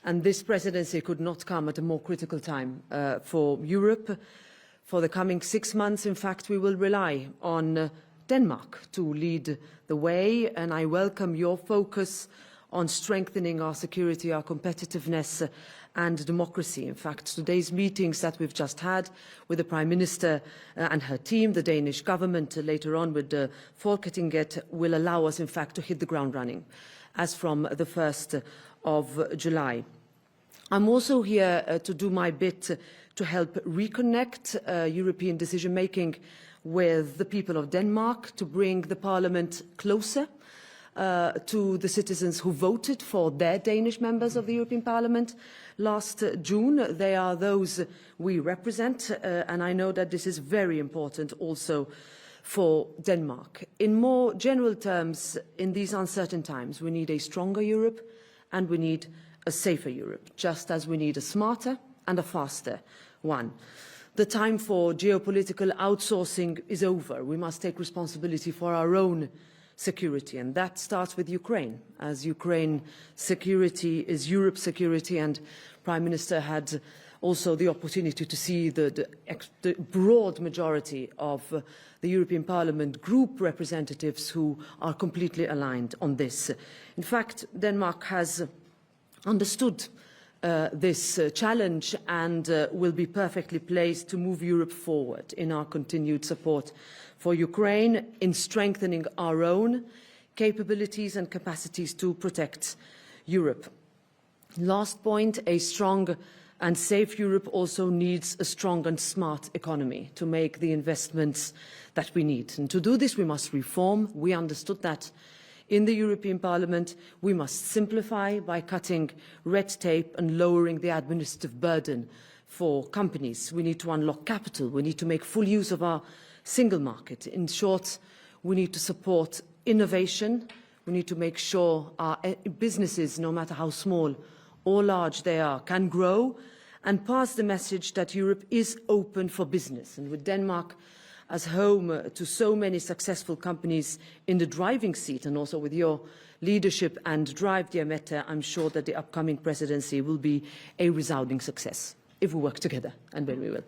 And this presidency could not come at a more critical time for Europe. For the coming 6 months, in fact, we will rely on Denmark to lead the way, and I welcome your focus on strengthening our security, our competitiveness and democracy. In fact, today's meetings that we've just had with the Prime Minister and her team, the Danish government, later on with Folketinget, will allow us, in fact, to hit the ground running as from the 1st of July. I'm also here to do my bit to help reconnect European decision-making with the people of Denmark, to bring the Parliament closer to the citizens who voted for their Danish members of the European Parliament last June. They are those we represent, and I know that this is very important also for Denmark. In more general terms, in these uncertain times, we need a stronger Europe and we need a safer Europe, just as we need a smarter and a faster one. The time for geopolitical outsourcing is over. We must take responsibility for our own security, and that starts with Ukraine, as Ukraine security is Europe's security, and Prime Minister had also the opportunity to see the broad majority of the European Parliament group representatives who are completely aligned on this. In fact, Denmark has understood this challenge and will be perfectly placed to move Europe forward in our continued support for Ukraine, in strengthening our own capabilities and capacities to protect Europe. Last point, a strong and safe Europe also needs a strong and smart economy to make the investments that we need. And to do this, we must reform. We understood that in the European Parliament. We must simplify by cutting red tape and lowering the administrative burden for companies. We need to unlock capital. We need to make full use of our single market. In short, we need to support innovation. We need to make sure our businesses, no matter how small or large they are, can grow and pass the message that Europe is open for business. And with Denmark as home to so many successful companies in the driving seat, and also with your leadership and drive, dear Mette, I'm sure that the upcoming presidency will be a resounding success if we work together, and when we will.